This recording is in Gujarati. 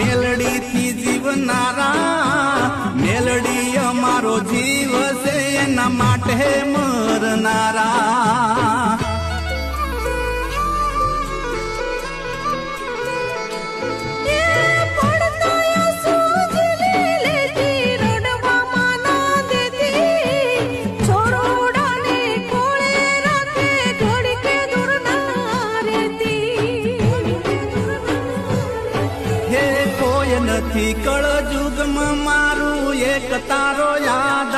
મેલડી થી જીવનારા મેલડી અમારો જીવ છે એના માટે મરનારા નથી કળ જુગમાં મારું એક તારો યાદ